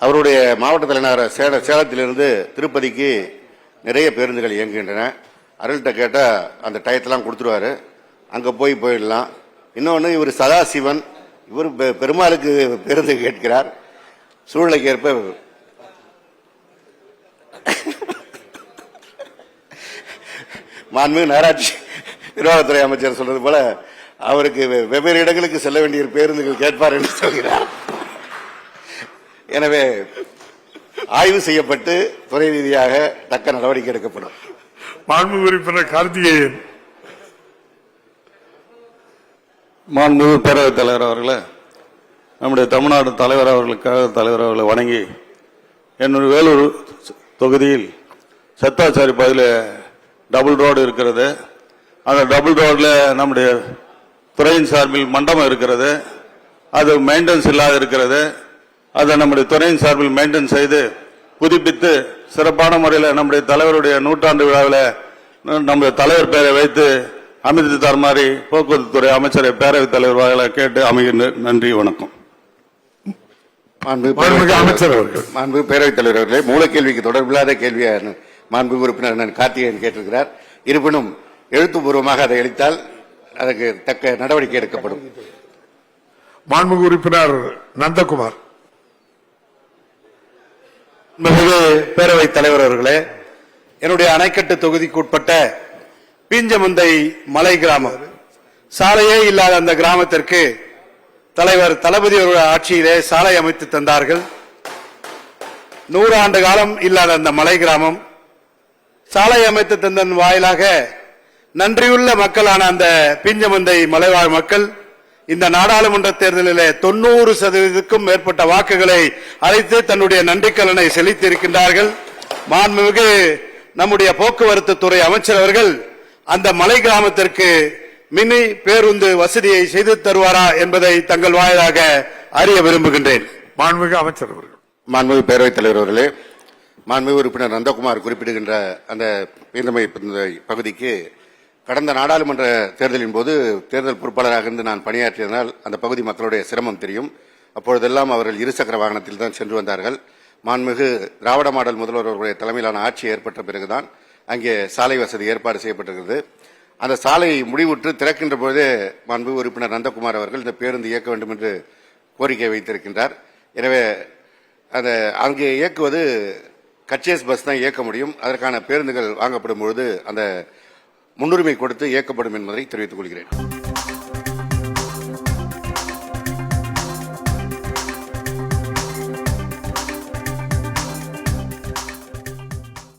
அவருடைய மாவட்ட தலைநகர சேலத்திலிருந்து திருப்பதிக்கு நிறைய பேருந்துகள் இயங்குகின்றன. அருள்கிட்ட கேட்டால் அந்த டயத்தெல்லாம் கொடுத்துருவாரு, அங்கே போயிடலாம். இன்னொன்று, இவர் சதாசிவன், இவர் பெருமாளுக்கு பேருந்து கேட்கிறார். சூழ்நிலைக்கு ஏற்ப மாண்புமிகு நகராட்சி நிர்வாகத்துறை அமைச்சர் சொல்றது போல அவருக்கு வெவ்வேறு இடங்களுக்கு செல்ல வேண்டிய பேருந்துகள் கேட்பார் என்று சொல்கிறார். எனவே ஆய்வு செய்யப்பட்டு துறை ரீதியாக தக்க நடவடிக்கை எடுக்கப்படும். மாண்புமிகு உறுப்பினர் கார்த்திகேயன். மாண்புமிகு பேரவைத் தலைவர் அவர்களே, நம்முடைய தமிழ்நாடு தலைவர் அவர்களுக்காக தலைவர் அவர்களை வணங்கி, என்னுடைய வேலூர் தொகுதியில் சத்தாச்சாரி பகுதியில் டபுள் ரோடு இருக்கிறது. அந்த டபுள் ரோடில் நம்முடைய துறையின் சார்பில் மண்டபம் இருக்கிறது. அது மெயின்டெனன்ஸ் இல்லாத இருக்கிறது. அதை நம்முடைய துறையின் சார்பில் மெயின்டெனன்ஸ் செய்து புதுப்பித்து சிறப்பான முறையில் நம்முடைய தலைவருடைய நூற்றாண்டு விழாவில் நம்முடைய தலைவர் பெயரை வைத்து அமைத்து தருமாறி போக்குவரத்து துறை அமைச்சரை பேரவைத் தலைவர் வாயிலாக கேட்டு அமைகின்ற. நன்றி, வணக்கம். மாண்புமிகு பேரவைத் தலைவர் அவர்களே, மூலக்கேள்விக்கு தொடர்பில்லாத கேள்வியாக மாண்புமிகு உறுப்பினர் கார்த்திகேயன் கேட்டிருக்கிறார். இருப்பினும் எழுத்துப்பூர்வமாக அதை அளித்தால் அதற்கு தக்க நடவடிக்கை எடுக்கப்படும். மாண்புமிகு உறுப்பினர் நந்தகுமார். பேரவைத் தலைவர் அவர்களே, என்னுடைய அணைக்கட்டு தொகுதிக்கு உட்பட்ட பீஞ்சமுந்தை மலை கிராமம், சாலையே இல்லாத அந்த கிராமத்திற்கு தலைவர் தளபதி ஆட்சியிலே சாலை அமைத்து தந்தார்கள். 100 ஆண்டு காலம் இல்லாத அந்த மலை கிராமம் சாலை அமைத்து தந்தன் வாயிலாக நன்றியுள்ள மக்களான அந்த பீஞ்சமுந்தை மலைவாழ் மக்கள் இந்த நாடாளுமன்ற தேர்தலில் 90% மேற்பட்ட வாக்குகளை அளித்து தன்னுடைய நன்றிக்கலனை செலுத்தியிருக்கின்றார்கள். மாண்புமிகு நம்முடைய போக்குவரத்து துறை அமைச்சர் அவர்கள் அந்த மலை கிராமத்திற்கு மினி பேருந்து வசதியை செய்து தருவாரா என்பதை தங்கள் வாயிலாக அறிய விரும்புகின்றேன். மாண்புமிகு அமைச்சர் அவர்கள். மாண்புமிகு பேரவைத் தலைவர் அவர்களே, மாண்புமிகு உறுப்பினர் நந்தகுமார் குறிப்பிடுகின்ற அந்த பகுதிக்கு கடந்த நாடாளுமன்ற தேர்தலின் போது தேர்தல் பொறுப்பாளராக இருந்து நான் பணியாற்றியதனால் அந்த பகுதி மக்களுடைய சிரமம் தெரியும். அப்பொழுதெல்லாம் அவர்கள் இருசக்கர வாகனத்தில் தான் சென்று வந்தார்கள். மாண்புமிகு திராவிட மாடல் முதல்வர் அவர்களுடைய தலைமையிலான ஆட்சி ஏற்பட்ட பிறகுதான் அங்கே சாலை வசதி ஏற்பாடு செய்யப்பட்டிருக்கிறது. அந்த சாலை முடிவுற்று திறக்கின்ற போதே மாண்புமிகு உறுப்பினர் நந்தகுமார் அவர்கள் இந்த பேருந்து இயக்க வேண்டும் என்று கோரிக்கை வைத்திருக்கின்றார். எனவே அந்த அங்கே இயக்குவது கச்சேஸ் பஸ் தான் இயக்க முடியும். அதற்கான பேருந்துகள் வாங்கப்படும் பொழுது அந்த முன்னுரிமை கொடுத்து இயக்கப்படும் என்பதை தெரிவித்துக் கொள்கிறேன்.